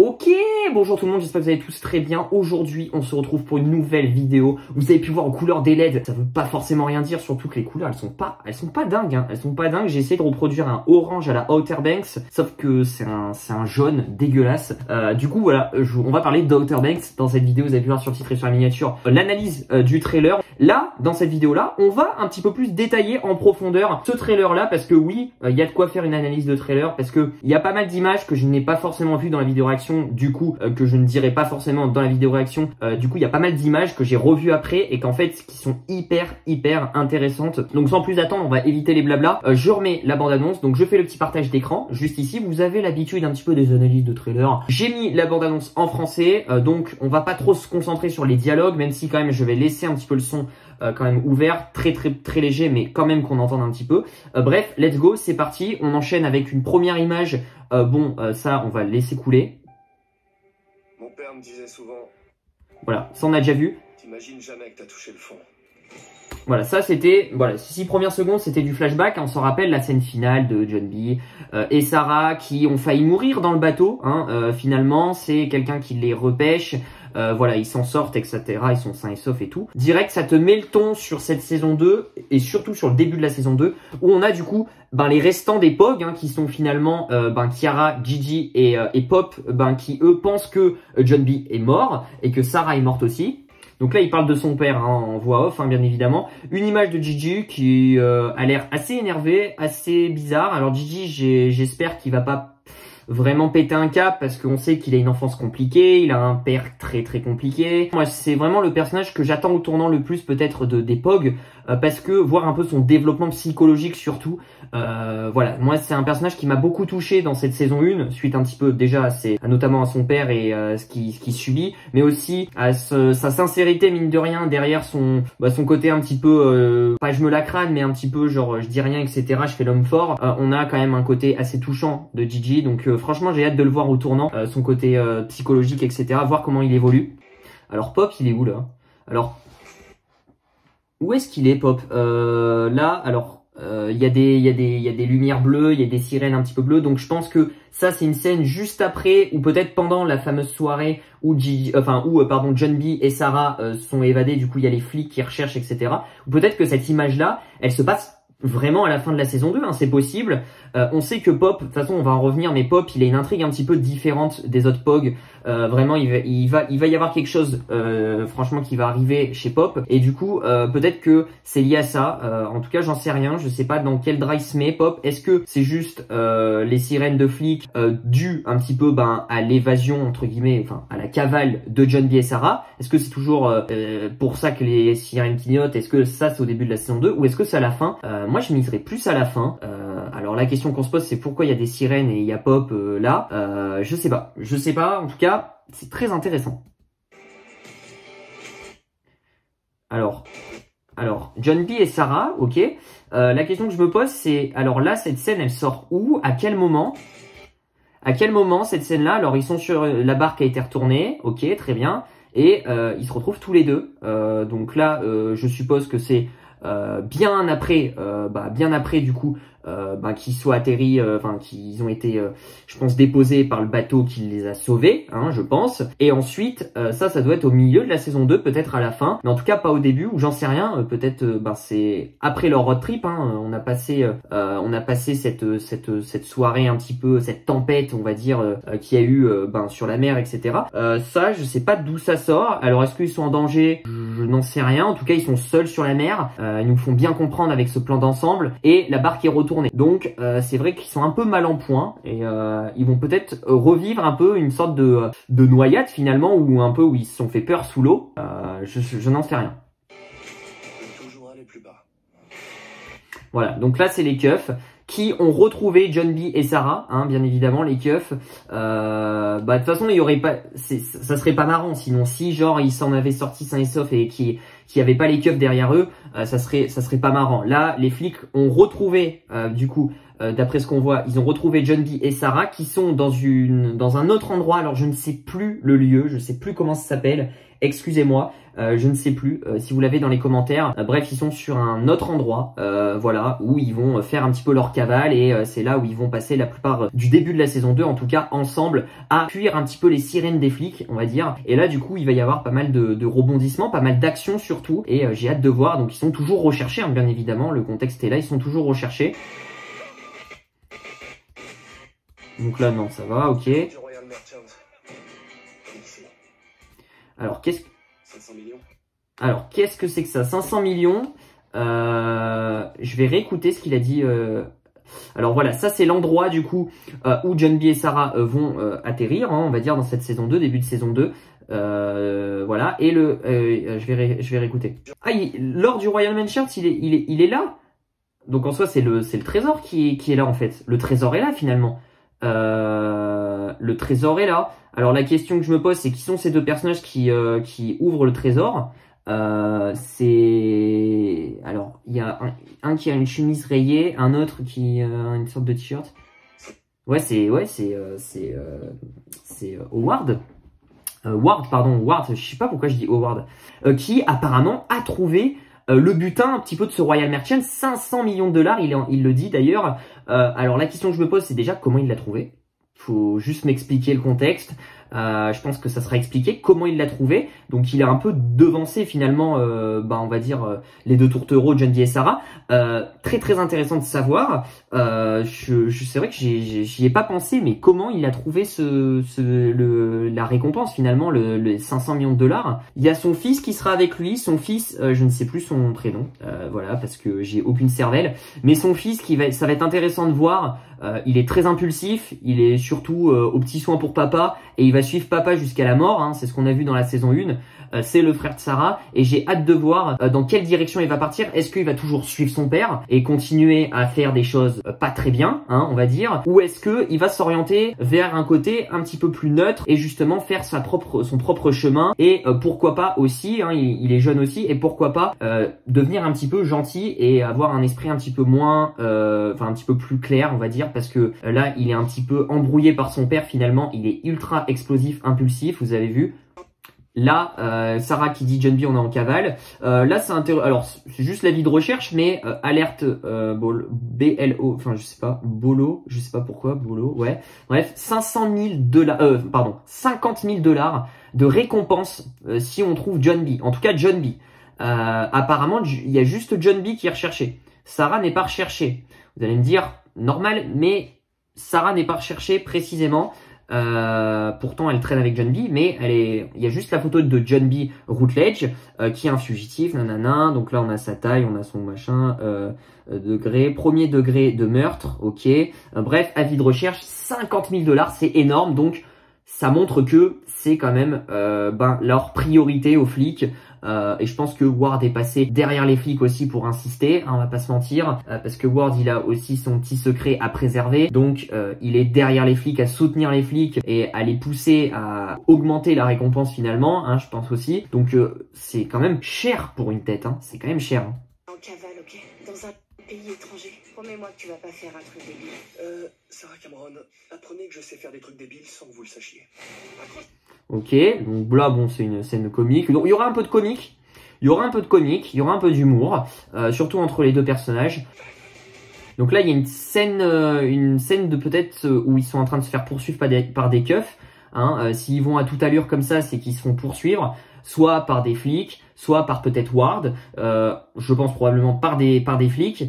Ok, bonjour tout le monde, j'espère que vous allez tous très bien. Aujourd'hui, on se retrouve pour une nouvelle vidéo. Vous avez pu voir en couleur des LED, ça veut pas forcément rien dire, surtout que les couleurs, elles sont pas dingues, hein. Elles sont pas dingues. J'ai essayé de reproduire un orange à la Outer Banks, sauf que c'est un jaune dégueulasse. Du coup, voilà, on va parler d'Outer Banks dans cette vidéo. Vous avez pu voir sur le titre et sur la miniature l'analyse du trailer. Là, dans cette vidéo-là, on va un petit peu plus détailler en profondeur ce trailer-là, parce que oui, il y a de quoi faire une analyse de trailer, parce que il y a pas mal d'images que je n'ai pas forcément vues dans la vidéo réaction, du coup, que je ne dirai pas forcément dans la vidéo réaction. Du coup, il y a pas mal d'images que j'ai revues après et qu'en fait, qui sont hyper intéressantes. Donc, sans plus attendre, on va éviter les blabla. Je remets la bande-annonce, donc je fais le petit partage d'écran. Juste ici, vous avez l'habitude un petit peu des analyses de trailer. J'ai mis la bande-annonce en français, donc on va pas trop se concentrer sur les dialogues, même si quand même je vais laisser un petit peu le son quand même ouvert, très léger, mais quand même qu'on entende un petit peu. Bref, let's go, c'est parti. On enchaîne avec une première image. Ça, on va le laisser couler. Mon père me disait souvent... Voilà, ça on a déjà vu. T'imagines jamais que t'as touché le fond. Voilà, ça c'était, voilà, 6 premières secondes, c'était du flashback. On s'en rappelle la scène finale de John B et Sarah qui ont failli mourir dans le bateau. Finalement, c'est quelqu'un qui les repêche. Voilà, ils s'en sortent, etc. Ils sont sains et saufs et tout. Direct, ça te met le ton sur cette saison 2 et surtout sur le début de la saison 2 où on a du coup les restants des POG qui sont finalement Kiara, Gigi et Pop qui eux pensent que John B est mort et que Sarah est morte aussi. Donc là, il parle de son père en voix off, bien évidemment. Une image de Gigi qui a l'air assez énervé, assez bizarre. Alors Gigi, j'espère qu'il va pas vraiment péter un cap parce qu'on sait qu'il a une enfance compliquée, il a un père très compliqué. Moi, c'est vraiment le personnage que j'attends au tournant le plus peut-être des POG parce que voir un peu son développement psychologique surtout. Voilà, moi c'est un personnage qui m'a beaucoup touché dans cette saison 1 suite un petit peu déjà notamment à son père et ce qu'il subit, mais aussi à sa sincérité mine de rien derrière son côté un petit peu pas je me la crâne mais un petit peu genre je dis rien etc, je fais l'homme fort. On a quand même un côté assez touchant de Gigi, donc franchement j'ai hâte de le voir au tournant, son côté psychologique etc, voir comment il évolue. Alors Pop il est où là? Alors où est-ce qu'il est Pop? Là alors il y a des lumières bleues, il y a des sirènes un petit peu bleues, donc je pense que ça c'est une scène juste après ou peut-être pendant la fameuse soirée où John B et Sarah sont évadés, du coup il y a les flics qui recherchent etc. Ou peut-être que cette image là elle se passe vraiment à la fin de la saison 2, c'est possible. On sait que Pop, de toute façon on va en revenir, mais Pop il a une intrigue un petit peu différente des autres POG. Vraiment il va y avoir quelque chose franchement qui va arriver chez Pop et du coup peut-être que c'est lié à ça. En tout cas j'en sais rien, je sais pas dans quel drap il se met Pop. Est-ce que c'est juste les sirènes de flics dues un petit peu à l'évasion entre guillemets, enfin à la cavale de John B et Sarah? Est-ce que c'est toujours pour ça que les sirènes clignotent? Est-ce que ça c'est au début de la saison 2 ou est-ce que c'est à la fin? Moi je miserais plus à la fin. Alors la question qu'on se pose c'est pourquoi il y a des sirènes et il y a Pop là. Je sais pas, en tout cas c'est très intéressant. Alors John B et Sarah, ok. La question que je me pose c'est, alors là cette scène elle sort où? À quel moment cette scène là? Alors ils sont sur la barque a été retournée, ok très bien. Et ils se retrouvent tous les deux. Donc là je suppose que c'est bien après du coup qu'ils soient atterris, qu'ils ont été je pense déposés par le bateau qui les a sauvés, je pense. Et ensuite ça doit être au milieu de la saison 2, peut-être à la fin, mais en tout cas pas au début, ou j'en sais rien. Peut-être c'est après leur road trip, on a passé cette soirée un petit peu, cette tempête on va dire qu'il y a eu sur la mer etc. Ça je sais pas d'où ça sort. Alors est-ce qu'ils sont en danger? Je n'en sais rien. En tout cas ils sont seuls sur la mer. Ils nous font bien comprendre avec ce plan d'ensemble et la barque est retournée. Donc c'est vrai qu'ils sont un peu mal en point et ils vont peut-être revivre un peu une sorte de noyade finalement, ou un peu où ils se sont fait peur sous l'eau. Je n'en sais rien. Toujours aller plus bas. Voilà, donc là c'est les keufs qui ont retrouvé John B et Sarah, bien évidemment les keufs. De toute façon il y aurait pas, ça serait pas marrant sinon, si genre ils s'en avaient sorti sains et saufs et qui avait pas les keufs derrière eux, ça serait pas marrant. Là les flics ont retrouvé du coup d'après ce qu'on voit, ils ont retrouvé John B et Sarah qui sont dans un autre endroit. Alors je ne sais plus le lieu, je sais plus comment ça s'appelle. excusez-moi, je ne sais plus si vous l'avez dans les commentaires. Bref, ils sont sur un autre endroit, voilà, où ils vont faire un petit peu leur cavale et c'est là où ils vont passer la plupart du début de la saison 2, en tout cas ensemble, à fuir un petit peu les sirènes des flics, on va dire. Et là, du coup, il va y avoir pas mal de rebondissements, pas mal d'actions surtout, et j'ai hâte de voir. Donc, ils sont toujours recherchés, hein, bien évidemment, le contexte est là, ils sont toujours recherchés. Donc là, non, ça va, ok. Alors, qu'est-ce que... 500 millions. Alors, qu'est-ce que c'est que ça? 500 millions. Je vais réécouter ce qu'il a dit. Alors voilà, ça c'est l'endroit du coup où John B et Sarah vont atterrir, hein, on va dire dans cette saison 2, début de saison 2. Voilà, et je vais réécouter. Ah, lors du Royal Manchester, il est là. Donc en soi, c'est le trésor qui est là en fait. Le trésor est là finalement. Le trésor est là. Alors la question que je me pose, c'est qui sont ces deux personnages qui ouvrent le trésor? C'est... Alors, il y a un qui a une chemise rayée, un autre qui a une sorte de t-shirt. Ouais, c'est Howard. Ward, je sais pas pourquoi je dis Howard. Qui apparemment a trouvé le butin un petit peu de ce Royal Merchant, 500 millions de dollars, il le dit d'ailleurs. Alors la question que je me pose, c'est déjà comment il l'a trouvé. Faut juste m'expliquer le contexte. Je pense que ça sera expliqué comment il l'a trouvé. Donc il a un peu devancé finalement, on va dire les deux tourtereaux, John B et Sarah. Très très intéressant de savoir. C'est vrai que j'y ai pas pensé, mais comment il a trouvé la récompense finalement, les 500 millions de dollars. Il y a son fils qui sera avec lui. Son fils, je ne sais plus son prénom, voilà, parce que j'ai aucune cervelle. Mais son fils, ça va être intéressant de voir. Il est très impulsif, il est surtout aux petits soins pour papa et il va suivre papa jusqu'à la mort, hein, c'est ce qu'on a vu dans la saison 1. C'est le frère de Sarah et j'ai hâte de voir dans quelle direction il va partir. Est-ce qu'il va toujours suivre son père et continuer à faire des choses pas très bien, hein, on va dire, ou est-ce qu'il va s'orienter vers un côté un petit peu plus neutre et justement faire son propre chemin et pourquoi pas aussi, hein, il est jeune aussi, et pourquoi pas devenir un petit peu gentil et avoir un esprit un petit peu moins, un petit peu plus clair, on va dire, parce que là il est un petit peu embrouillé par son père finalement, il est ultra explosif, impulsif, vous avez vu. Là, Sarah qui dit John B, on est en cavale. Là, alors c'est juste l'avis de recherche, mais alerte BLO, enfin je sais pas, Bolo, je sais pas pourquoi, Bolo, ouais. Bref, 50 000 $ de récompense si on trouve John B. En tout cas, John B. Apparemment, il y a juste John B qui est recherché. Sarah n'est pas recherchée. Vous allez me dire, normal, mais Sarah n'est pas recherchée précisément. Pourtant elle traîne avec John B, mais il y a juste la photo de John B Rutledge qui est un fugitif, nanana. Donc là on a sa taille, on a son machin, premier degré de meurtre, ok. Bref, avis de recherche, 50 000 $, c'est énorme, donc ça montre que c'est quand même leur priorité aux flics. Et je pense que Ward est passé derrière les flics aussi pour insister, hein, on va pas se mentir, parce que Ward il a aussi son petit secret à préserver, donc il est derrière les flics, à soutenir les flics et à les pousser à augmenter la récompense finalement, hein, je pense aussi. Donc c'est quand même cher pour une tête, hein, c'est quand même cher. Hein. En cavale, ok, dans un pays étranger. Promets-moi que tu vas pas faire un truc débile. Sarah Cameron, apprenez que je sais faire des trucs débiles sans que vous le sachiez. Ok, donc là, bon, c'est une scène comique. Donc, il y aura un peu de comique, il y aura un peu d'humour, surtout entre les deux personnages. Donc là, il y a une scène de peut-être où ils sont en train de se faire poursuivre par des keufs. Hein, s'ils vont à toute allure comme ça, c'est qu'ils se font poursuivre, soit par des flics, soit par peut-être Ward. Je pense probablement par des flics.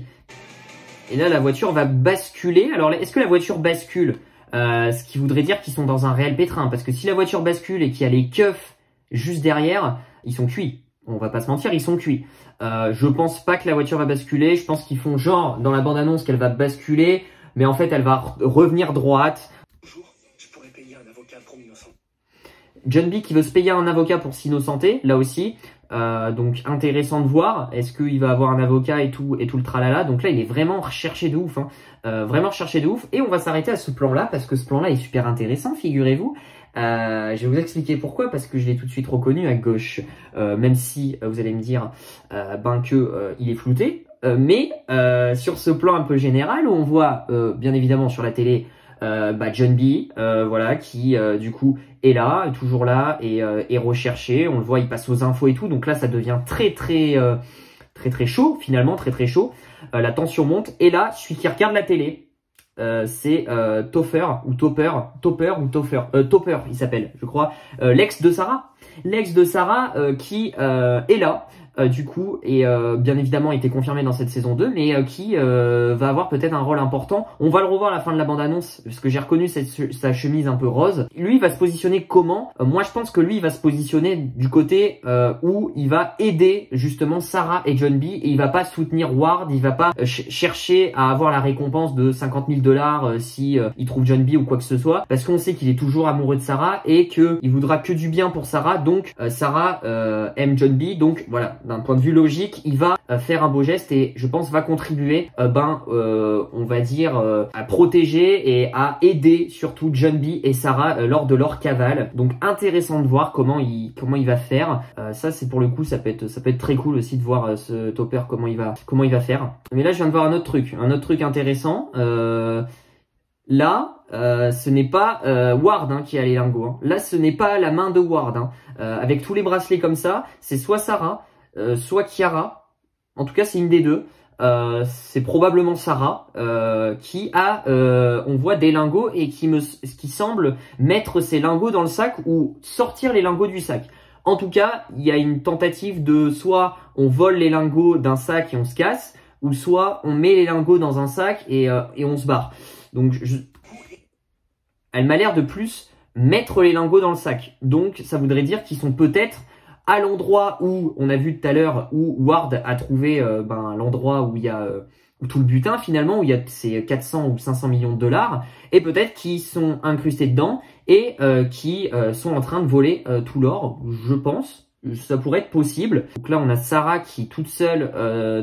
Et là, la voiture va basculer. Alors, est-ce que la voiture bascule? Ce qui voudrait dire qu'ils sont dans un réel pétrin. Parce que si la voiture bascule et qu'il y a les keufs juste derrière, ils sont cuits. On va pas se mentir, ils sont cuits. Je pense pas que la voiture va basculer. Je pense qu'ils font genre, dans la bande-annonce, qu'elle va basculer. Mais en fait, elle va revenir droite. Bonjour, je pourrais payer un avocat pour m'innocenter. John B qui veut se payer un avocat pour s'innocenter, là aussi. Donc intéressant de voir, est-ce qu'il va avoir un avocat et tout le tralala. Donc là il est vraiment recherché de ouf, hein. Vraiment recherché de ouf. Et on va s'arrêter à ce plan là parce que ce plan là est super intéressant, figurez-vous. Je vais vous expliquer pourquoi, parce que je l'ai tout de suite reconnu à gauche, même si vous allez me dire il est flouté. Mais sur ce plan un peu général où on voit bien évidemment sur la télé John B, voilà, qui du coup est là, est toujours là et est recherché. On le voit, il passe aux infos et tout. Donc là, ça devient très chaud finalement, très chaud. La tension monte et là, celui qui regarde la télé, c'est Topper, il s'appelle, je crois, l'ex de Sarah qui est là. Du coup, et bien évidemment était confirmé dans cette saison 2, mais qui va avoir peut-être un rôle important. On va le revoir à la fin de la bande-annonce, parce que j'ai reconnu sa chemise un peu rose. Lui, il va se positionner comment? Moi, je pense que lui, il va se positionner du côté où il va aider justement Sarah et John B, et il va pas soutenir Ward, il va pas chercher à avoir la récompense de 50 000 $ si il trouve John B ou quoi que ce soit, parce qu'on sait qu'il est toujours amoureux de Sarah et que il voudra que du bien pour Sarah, donc Sarah aime John B, donc voilà. D'un point de vue logique, il va faire un beau geste et je pense va contribuer, on va dire, à protéger et à aider surtout John B et Sarah lors de leur cavale. Donc intéressant de voir comment il va faire. Ça c'est pour le coup, ça peut être très cool aussi de voir ce Topper comment il va faire. Mais là je viens de voir un autre truc intéressant. Là, ce n'est pas Ward qui a les lingots. Hein. Là, ce n'est pas la main de Ward. Hein. Avec tous les bracelets comme ça, c'est soit Sarah, soit Kiara. En tout cas, c'est une des deux. C'est probablement Sarah qui a, on voit des lingots et qui semble mettre ses lingots dans le sac ou sortir les lingots du sac. En tout cas, il y a une tentative de soit on vole les lingots d'un sac et on se casse, ou soit on met les lingots dans un sac et on se barre. Donc, elle m'a l'air de plus mettre les lingots dans le sac. Donc, ça voudrait dire qu'ils sont peut-être à l'endroit où, on a vu tout à l'heure, où Ward a trouvé l'endroit où il y a où tout le butin finalement, où il y a ces 400 ou 500 millions de $, et peut-être qu'ils sont incrustés dedans et qui sont en train de voler tout l'or, je pense. Ça pourrait être possible. Donc là, on a Sarah qui est toute seule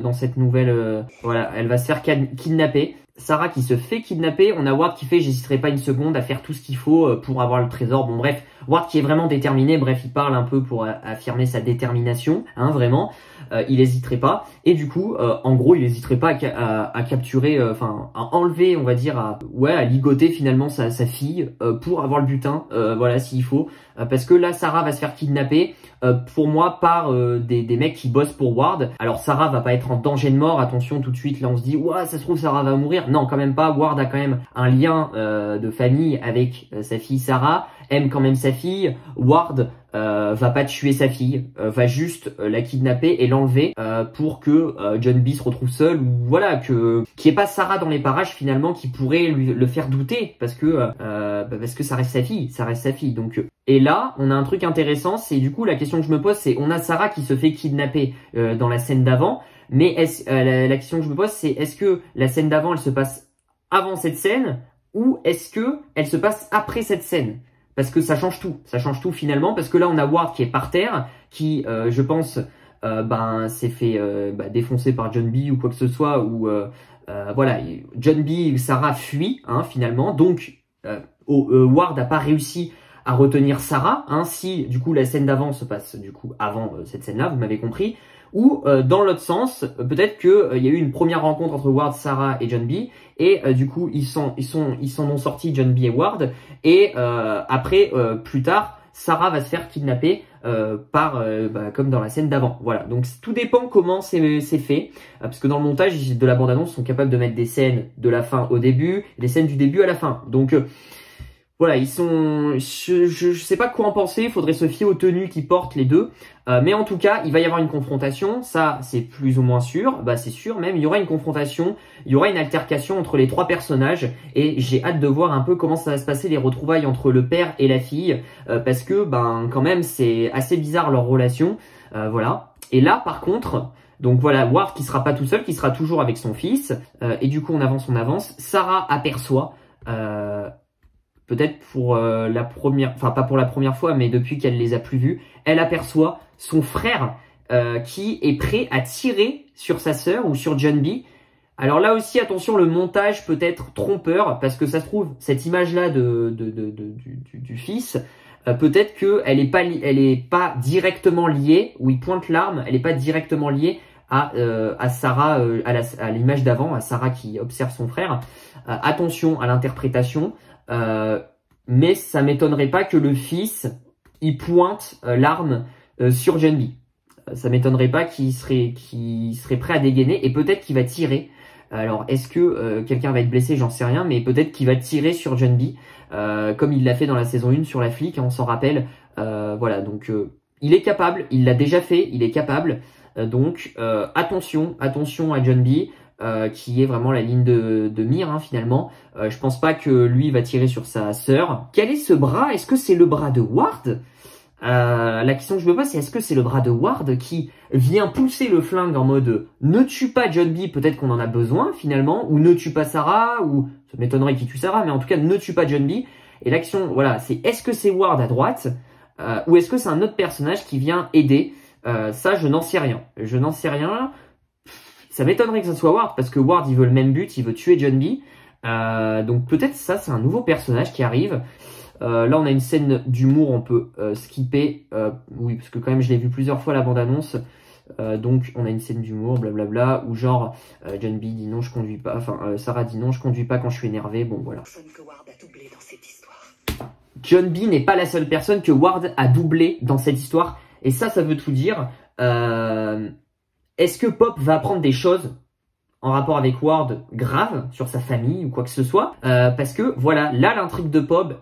dans cette nouvelle... voilà, elle va se faire kidnapper. Sarah qui se fait kidnapper, on a Ward qui fait j'hésiterai pas une seconde à faire tout ce qu'il faut pour avoir le trésor. Bon bref, Ward qui est vraiment déterminé, bref il parle un peu pour affirmer sa détermination, hein vraiment, il hésiterait pas. Et du coup, en gros il hésiterait pas à capturer, enfin à enlever on va dire, à ligoter finalement sa fille pour avoir le butin, voilà s'il faut. Parce que là Sarah va se faire kidnapper pour moi par des mecs qui bossent pour Ward. Alors Sarah va pas être en danger de mort, attention tout de suite là on se dit ouah ça se trouve Sarah va mourir. Non quand même pas, Ward a quand même un lien de famille avec sa fille Sarah, aime quand même sa fille. Ward va pas tuer sa fille, va juste la kidnapper et l'enlever pour que John B se retrouve seul, ou voilà, qu'il n'y ait pas Sarah dans les parages finalement qui pourrait le faire douter parce que ça reste sa fille, donc et là on a un truc intéressant, c'est du coup la question que je me pose, c'est on a Sarah qui se fait kidnapper dans la scène d'avant, mais la question que je me pose c'est est-ce que la scène d'avant elle se passe avant cette scène ou est-ce que elle se passe après cette scène? Parce que ça change tout finalement, parce que là on a Ward qui est par terre, qui je pense s'est fait défoncer par John B ou quoi que ce soit, ou voilà, John B et Sarah fuient finalement, donc Ward n'a pas réussi à retenir Sarah, si du coup la scène d'avant se passe du coup avant cette scène-là, vous m'avez compris. Ou dans l'autre sens, peut-être que il y a eu une première rencontre entre Ward, Sarah et John B, et du coup ils s'en ont sortis John B et Ward, et après plus tard Sarah va se faire kidnapper comme dans la scène d'avant. Voilà, donc tout dépend comment c'est fait, parce que dans le montage de la bande-annonce ils sont capables de mettre des scènes de la fin au début, et des scènes du début à la fin. Donc voilà, ils sont... Je sais pas quoi en penser, il faudrait se fier aux tenues qu'ils portent les deux. Mais en tout cas, il va y avoir une confrontation, ça c'est plus ou moins sûr, c'est sûr même, il y aura une confrontation, il y aura une altercation entre les trois personnages, et j'ai hâte de voir un peu comment ça va se passer, les retrouvailles entre le père et la fille, parce que quand même c'est assez bizarre leur relation, voilà. Et là par contre... Donc voilà, Ward qui sera pas tout seul, qui sera toujours avec son fils, et du coup on avance, Sarah aperçoit... peut-être pour la première, enfin pas pour la première fois, mais depuis qu'elle les a plus vus, elle aperçoit son frère qui est prêt à tirer sur sa sœur ou sur John B. Alors là aussi, attention, le montage peut être trompeur, parce que ça se trouve, cette image-là du fils, peut-être qu'elle est pas directement liée, où il pointe l'arme, elle est pas directement liée à Sarah, à l'image d'avant, à Sarah qui observe son frère. Attention à l'interprétation, mais ça m'étonnerait pas que le fils il pointe l'arme sur Junbi. Ça m'étonnerait pas qu'il serait prêt à dégainer et peut-être qu'il va tirer. Alors, est-ce que quelqu'un va être blessé? J'en sais rien, mais peut-être qu'il va tirer sur Junbi, comme il l'a fait dans la saison 1 sur la flic, hein, on s'en rappelle. Voilà, donc il est capable, il l'a déjà fait, il est capable. Donc, attention à Junbi, qui est vraiment la ligne de mire, hein, finalement. Je pense pas que lui va tirer sur sa sœur. Quel est ce bras? Est-ce que c'est le bras de Ward? La question que je me pose, c'est est-ce que c'est le bras de Ward qui vient pousser le flingue en mode ne tue pas Junbi, peut-être qu'on en a besoin finalement, ou ne tue pas Sarah, ou ça m'étonnerait qu'il tue Sarah, mais en tout cas ne tue pas Junbi. Et l'action, voilà, c'est est-ce que c'est Ward à droite, ou est-ce que c'est un autre personnage qui vient aider? Ça, je n'en sais rien. Je n'en sais rien. Ça m'étonnerait que ce soit Ward, parce que Ward, il veut le même but, il veut tuer Junbi. Donc peut-être ça, c'est un nouveau personnage qui arrive. Là, on a une scène d'humour, on peut skipper. Oui, parce que quand même, je l'ai vu plusieurs fois la bande-annonce. Donc, on a une scène d'humour, blablabla, où genre, Junbi dit non, je conduis pas. Enfin, Sarah dit non, je conduis pas quand je suis énervé. Bon, voilà. Junbi n'est pas la seule personne que Ward a doublé dans cette histoire. Et ça veut tout dire. Est-ce que Pop va apprendre des choses en rapport avec Ward grave sur sa famille ou quoi que ce soit, parce que voilà, là l'intrigue de Pop,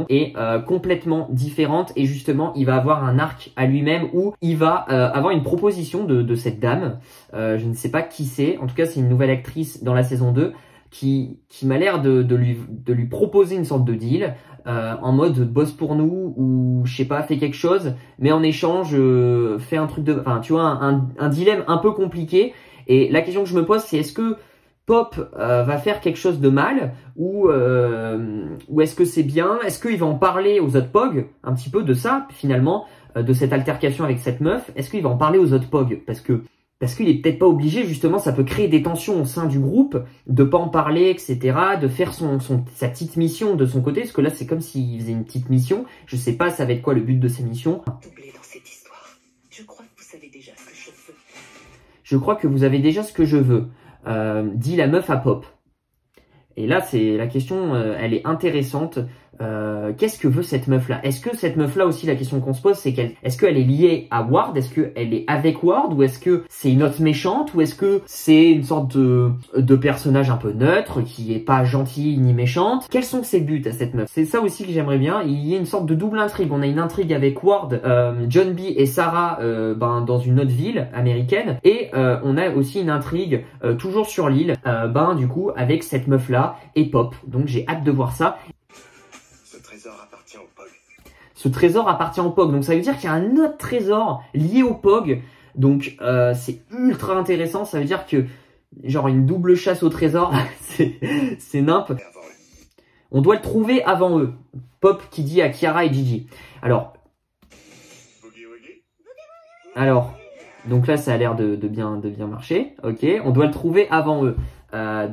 est complètement différente et justement il va avoir un arc à lui-même où il va avoir une proposition de cette dame. Je ne sais pas qui c'est, en tout cas c'est une nouvelle actrice dans la saison 2 qui m'a l'air de lui proposer une sorte de deal en mode bosse pour nous ou je sais pas, fais quelque chose, mais en échange fais un truc de, enfin tu vois, un dilemme un peu compliqué. Et la question que je me pose, c'est est-ce que Pop va faire quelque chose de mal ou est-ce que c'est bien? Est-ce qu'il va en parler aux autres POG un petit peu de ça, finalement, de cette altercation avec cette meuf? Est-ce qu'il va en parler aux autres POG? Parce qu'il est peut-être pas obligé, justement, ça peut créer des tensions au sein du groupe, de pas en parler, etc., de faire sa petite mission de son côté, parce que là, c'est comme s'il faisait une petite mission. Je sais pas, ça va être quoi le but de sa mission. Doublé dans cette histoire. Je crois que vous savez déjà ce que je veux. Je crois que vous avez déjà ce que je veux, dit la meuf à Pop. Et là, c'est la question, elle est intéressante. Qu'est-ce que veut cette meuf-là? Est-ce que cette meuf-là aussi, la question qu'on se pose, c'est est-ce qu'elle est liée à Ward? Est-ce qu'elle est avec Ward? Ou est-ce que c'est une autre méchante? Ou est-ce que c'est une sorte de personnage un peu neutre, qui est pas gentille ni méchante? Quels sont ses buts à cette meuf? C'est ça aussi que j'aimerais bien. Il y a une sorte de double intrigue. On a une intrigue avec Ward, Junbi et Sarah dans une autre ville américaine. Et on a aussi une intrigue toujours sur l'île, du coup, avec cette meuf-là et Pop. Donc j'ai hâte de voir ça. Ce trésor appartient au POG. Ce trésor appartient au POG. Donc ça veut dire qu'il y a un autre trésor lié au POG. Donc c'est ultra intéressant. Ça veut dire que genre une double chasse au trésor, c'est nimp. On doit le trouver avant eux. Pop qui dit à Kiara et Gigi. Alors, donc là ça a l'air de bien marcher. Ok, on doit le trouver avant eux.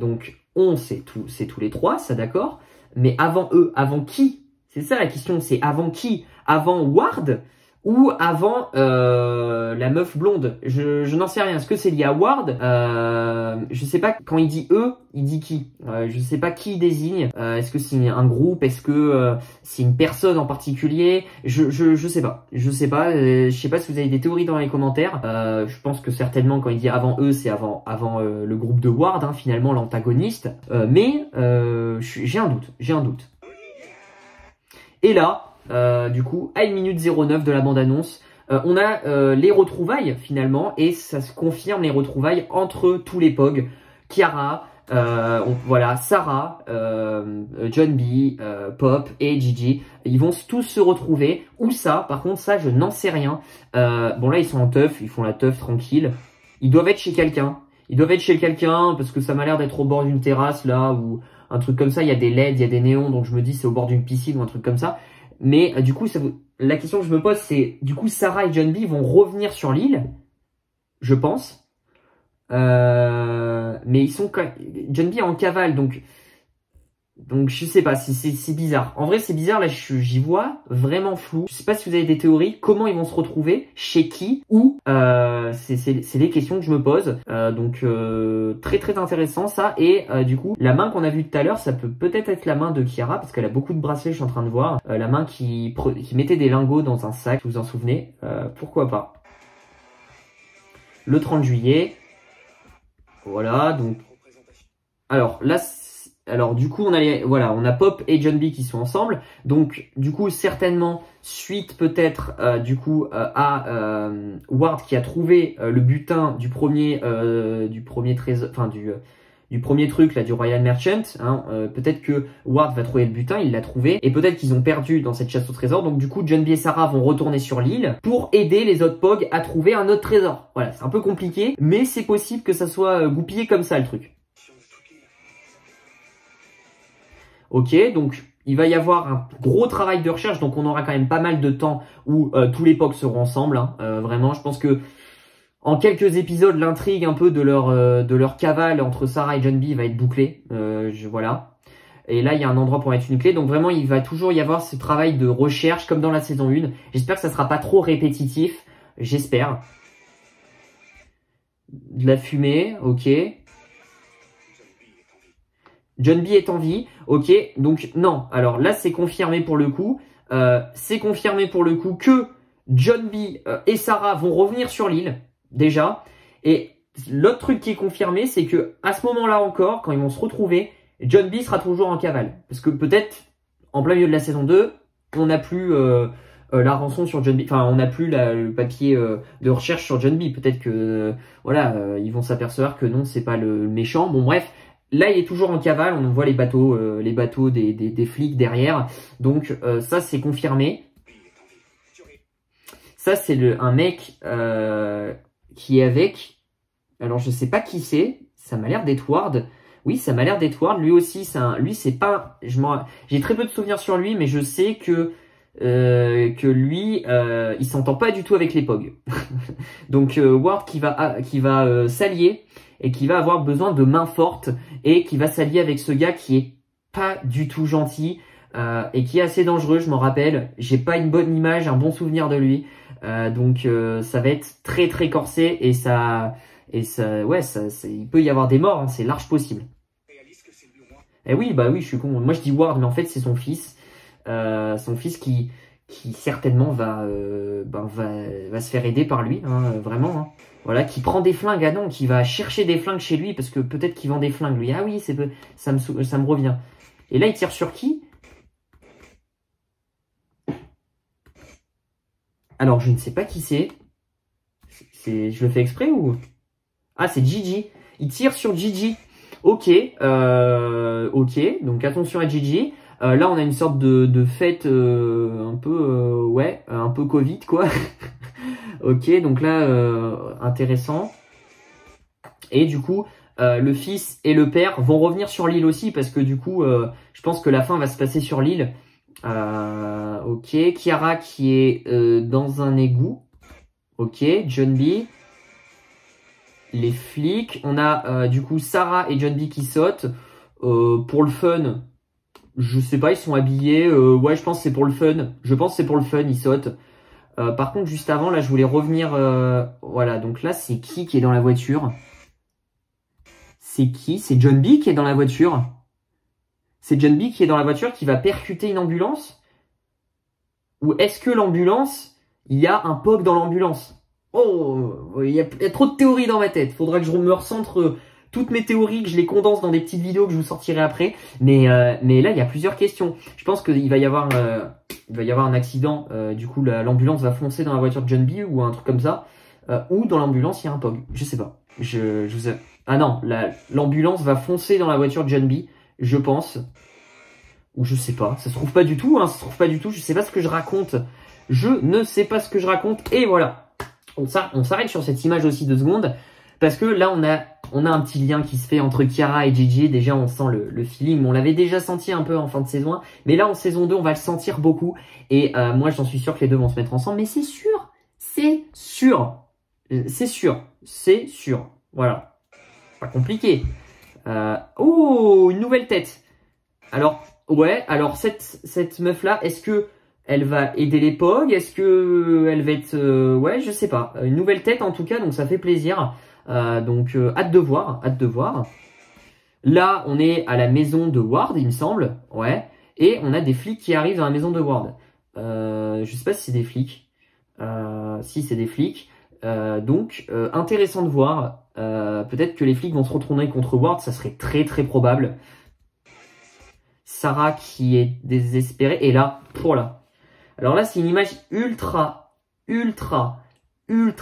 Donc c'est tous les trois, ça d'accord. Mais avant eux, avant qui? C'est ça la question, c'est avant qui? Avant Ward ou avant la meuf blonde? Je n'en sais rien. Est-ce que c'est lié à Ward? Je sais pas, quand il dit eux, il dit qui? Je sais pas qui il désigne. Est-ce que c'est un groupe? Est-ce que c'est une personne en particulier? Je sais pas. Je sais pas si vous avez des théories dans les commentaires. Je pense que certainement quand il dit avant eux, c'est avant le groupe de Ward, hein, finalement l'antagoniste. Mais j'ai un doute. Et là, du coup, à 1 minute 09 de la bande-annonce, on a les retrouvailles finalement, et ça se confirme les retrouvailles entre tous les POG. Kiara, voilà, Sarah, Junbi, Pop et Gigi, ils vont tous se retrouver. Où ça? Par contre, ça, je n'en sais rien. Bon là, ils sont en teuf, ils font la teuf tranquille. Ils doivent être chez quelqu'un. Parce que ça m'a l'air d'être au bord d'une terrasse là, ou un truc comme ça. Il y a des LED, il y a des néons, donc je me dis c'est au bord d'une piscine ou un truc comme ça. Mais du coup, la question que je me pose, c'est du coup Sarah et Junbi vont revenir sur l'île, je pense. Mais ils sont Junbi est en cavale, donc Donc je sais pas, c'est bizarre. En vrai c'est bizarre, là j'y vois vraiment flou. Je sais pas si vous avez des théories, comment ils vont se retrouver, chez qui, où. C'est des questions que je me pose. Donc très très intéressant ça. Et du coup la main qu'on a vue tout à l'heure, ça peut peut-être être la main de Kiara, parce qu'elle a beaucoup de bracelets, je suis en train de voir. La main qui mettait des lingots dans un sac, vous vous en souvenez. Pourquoi pas. Le 30 juillet. Voilà, donc... Alors là... Alors du coup on a Pop et John B qui sont ensemble, donc du coup certainement suite peut-être à Ward qui a trouvé le butin du premier trésor, enfin du premier truc là du Royal Merchant, hein, peut-être que Ward va trouver le butin, il l'a trouvé, et peut-être qu'ils ont perdu dans cette chasse au trésor, donc du coup John B et Sarah vont retourner sur l'île pour aider les autres POG à trouver un autre trésor. Voilà, c'est un peu compliqué, mais c'est possible que ça soit goupillé comme ça le truc. Ok, donc il va y avoir un gros travail de recherche, donc on aura quand même pas mal de temps où tous les POG seront ensemble. Hein. Vraiment, je pense que en quelques épisodes, l'intrigue un peu de leur cavale entre Sarah et John B va être bouclée. Voilà. Et là, il y a un endroit pour mettre une clé. Donc vraiment, il va toujours y avoir ce travail de recherche comme dans la saison 1. J'espère que ça sera pas trop répétitif. J'espère. De la fumée, ok. John B est en vie, ok, donc non, alors là c'est confirmé pour le coup, que John B et Sarah vont revenir sur l'île, déjà, et l'autre truc qui est confirmé, c'est que à ce moment-là encore, quand ils vont se retrouver, John B sera toujours en cavale, parce que peut-être, en plein milieu de la saison 2, on n'a plus la rançon sur John B, enfin on n'a plus le papier de recherche sur John B, peut-être que, ils vont s'apercevoir que non, c'est pas le méchant, bon bref. Là, il est toujours en cavale, on voit les bateaux des flics derrière. Donc ça, c'est confirmé. Ça, c'est un mec qui est avec... Alors, je sais pas qui c'est. Ça m'a l'air d'être Ward. Oui, ça m'a l'air d'être Ward. Lui aussi, lui, c'est pas... J'ai très peu de souvenirs sur lui, mais je sais que lui, il s'entend pas du tout avec les POG. Donc, Ward qui va s'allier et qui va avoir besoin de mains fortes et qui va s'allier avec ce gars qui est pas du tout gentil et qui est assez dangereux, je m'en rappelle. J'ai pas une bonne image, un bon souvenir de lui. Donc ça va être très très corsé et il peut y avoir des morts, hein, c'est large possible. Et oui, bah oui, je suis con. Moi je dis Ward, mais en fait c'est son fils. Son fils qui certainement va se faire aider par lui, hein, vraiment. Hein. Voilà, qui prend des flingues, ah non, qui va chercher des flingues chez lui, parce que peut-être qu'il vend des flingues, lui. Ah oui, ça me revient. Et là, il tire sur qui? Alors, je ne sais pas qui c'est. Je le fais exprès ou... Ah, c'est Gigi. Il tire sur Gigi. Ok, ok, donc attention à Gigi. Là, on a une sorte de fête un peu Covid, quoi. Ok, donc là, intéressant. Et du coup, le fils et le père vont revenir sur l'île aussi, parce que du coup, je pense que la fin va se passer sur l'île. Ok, Kiara qui est dans un égout. Ok, John B. Les flics. On a du coup Sarah et John B qui sautent. Pour le fun, je sais pas, ils sont habillés. Ouais, je pense que c'est pour le fun. Je pense que c'est pour le fun, ils sautent. Par contre, juste avant, là, je voulais revenir... voilà, donc là, c'est qui est dans la voiture? C'est qui? C'est John B qui est dans la voiture? C'est John B qui est dans la voiture qui va percuter une ambulance? Ou est-ce que l'ambulance, il y a un POG dans l'ambulance? Oh, il y a trop de théories dans ma tête. Faudra que je me recentre toutes mes théories, que je les condense dans des petites vidéos que je vous sortirai après. Mais là, il y a plusieurs questions. Je pense qu'il va y avoir... un accident, du coup l'ambulance va foncer dans la voiture de John B ou un truc comme ça, ou dans l'ambulance il y a un POG, je sais pas, ah non, l'ambulance va foncer dans la voiture de John B, je pense, ou je sais pas, ça se trouve pas du tout, hein, je sais pas ce que je raconte, je ne sais pas ce que je raconte, et voilà, on s'arrête sur cette image aussi 2 secondes, parce que là on a un petit lien qui se fait entre Kiara et Gigi. Déjà, on sent le feeling. On l'avait déjà senti un peu en fin de saison 1. Mais là, en saison 2, on va le sentir beaucoup. Et moi, j'en suis sûr que les deux vont se mettre ensemble. Mais c'est sûr. C'est sûr. C'est sûr. C'est sûr. Voilà. Pas compliqué. Oh, une nouvelle tête. Alors, ouais, alors cette meuf-là, est-ce que elle va aider les POG? Est-ce que elle va être... ouais, je sais pas. Une nouvelle tête en tout cas, donc ça fait plaisir. Donc, hâte de voir, hâte de voir. Là, on est à la maison de Ward, il me semble. Ouais. Et on a des flics qui arrivent dans la maison de Ward. Je sais pas si c'est des flics. Si, c'est des flics. Donc, intéressant de voir. Peut-être que les flics vont se retourner contre Ward. Ça serait très très probable. Sarah qui est désespérée. Et là, voilà. Alors là, c'est une image ultra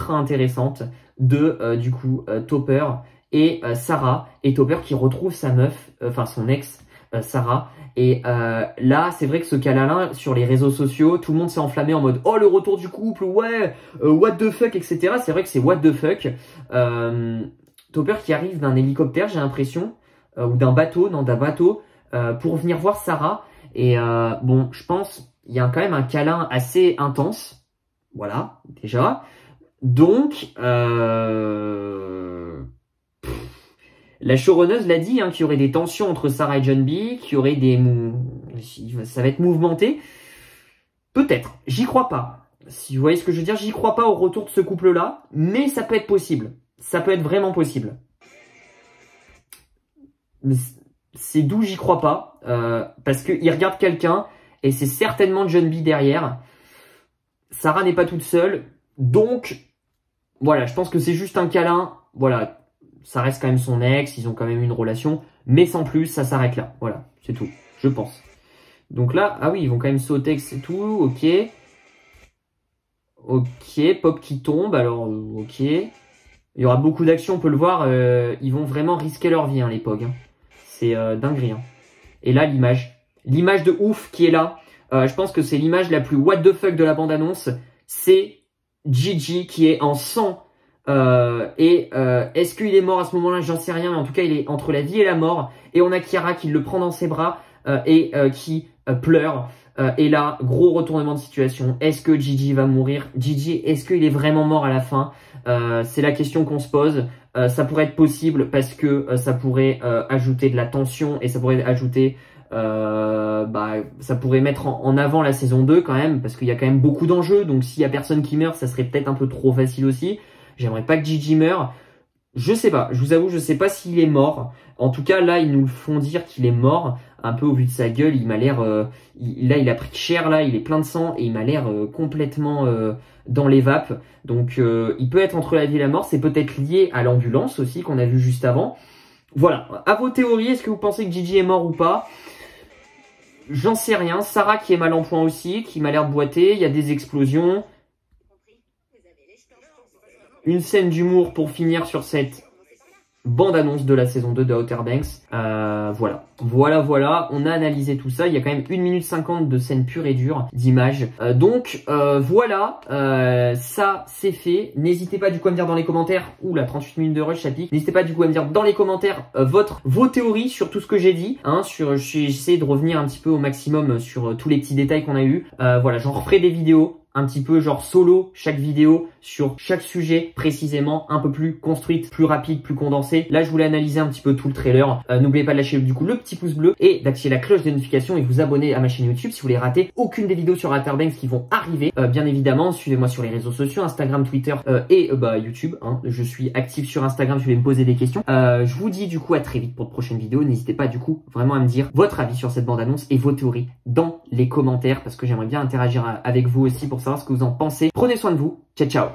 intéressante de, du coup, Topper et Sarah. Et Topper qui retrouve sa meuf, enfin son ex, Sarah. Et là, c'est vrai que ce câlin-là, sur les réseaux sociaux, tout le monde s'est enflammé en mode « Oh, le retour du couple, ouais, what the fuck, etc. » C'est vrai que c'est what the fuck. Topper qui arrive d'un hélicoptère, j'ai l'impression, ou d'un bateau, non, d'un bateau, pour venir voir Sarah. Et bon, je pense, il y a quand même un câlin assez intense. Voilà, déjà. Donc, la showrunneuse l'a dit, hein, qu'il y aurait des tensions entre Sarah et John B, qu'il y aurait des... Ça va être mouvementé. Peut-être. J'y crois pas. Si vous voyez ce que je veux dire, j'y crois pas au retour de ce couple-là. Mais ça peut être possible. Ça peut être vraiment possible. C'est d'où j'y crois pas. Parce qu'il regarde quelqu'un et c'est certainement John B derrière. Sarah n'est pas toute seule. Donc, voilà, je pense que c'est juste un câlin. Voilà. Ça reste quand même son ex, ils ont quand même une relation, mais sans plus, ça s'arrête là. Voilà, c'est tout, je pense. Donc là, ah oui, ils vont quand même sauter, c'est tout, ok. Ok, Pop qui tombe, alors ok. Il y aura beaucoup d'actions, on peut le voir, ils vont vraiment risquer leur vie, hein, les POG. Hein. C'est dinguerie. Hein. Et là, l'image de ouf qui est là, je pense que c'est l'image la plus what the fuck de la bande-annonce, c'est Gigi qui est en sang. Est-ce qu'il est mort à ce moment-là? J'en sais rien, mais en tout cas, il est entre la vie et la mort. Et on a Kiara qui le prend dans ses bras qui pleure. Et là, gros retournement de situation. Est-ce que Gigi va mourir? Gigi, est-ce qu'il est vraiment mort à la fin? C'est la question qu'on se pose. Ça pourrait être possible parce que ça pourrait ajouter de la tension et ça pourrait ajouter... ça pourrait mettre en avant la saison 2 quand même, parce qu'il y a quand même beaucoup d'enjeux. Donc s'il y a personne qui meurt, ça serait peut-être un peu trop facile aussi. J'aimerais pas que Gigi meure. Je sais pas, je vous avoue, je sais pas s'il est mort. En tout cas, là, ils nous le font dire qu'il est mort. Un peu au vu de sa gueule, il m'a l'air... là, il a pris cher, là, il est plein de sang et il m'a l'air complètement dans les vapes. Donc, il peut être entre la vie et la mort. C'est peut-être lié à l'ambulance aussi qu'on a vu juste avant. Voilà, à vos théories, est-ce que vous pensez que Gigi est mort ou pas? J'en sais rien. Sarah qui est mal en point aussi, qui m'a l'air boiter. Il y a des explosions. Une scène d'humour pour finir sur cette bande-annonce de la saison 2 de Outer Banks. Voilà. On a analysé tout ça. Il y a quand même 1 minute 50 de scène pure et dure d'images. Voilà. Ça, c'est fait. N'hésitez pas du coup à me dire dans les commentaires. Oula, 38 minutes de rush, ça pique. N'hésitez pas du coup à me dire dans les commentaires vos théories sur tout ce que j'ai dit. Hein, j'essaie de revenir un petit peu au maximum sur tous les petits détails qu'on a eu. Voilà, j'en referai des vidéos. Un petit peu genre solo, chaque vidéo sur chaque sujet précisément, un peu plus construite, plus rapide, plus condensée. Là, je voulais analyser un petit peu tout le trailer. N'oubliez pas de lâcher du coup le petit pouce bleu et d'activer la cloche de notification et vous abonner à ma chaîne YouTube si vous voulez rater aucune des vidéos sur Outer Banks qui vont arriver. Bien évidemment, suivez-moi sur les réseaux sociaux, Instagram, Twitter et YouTube. Hein. Je suis actif sur Instagram, si vous voulez me poser des questions. Je vous dis du coup à très vite pour de prochaines vidéos. N'hésitez pas du coup vraiment à me dire votre avis sur cette bande-annonce et vos théories dans les commentaires parce que j'aimerais bien interagir avec vous aussi pour savoir ce que vous en pensez. Prenez soin de vous. Ciao, ciao.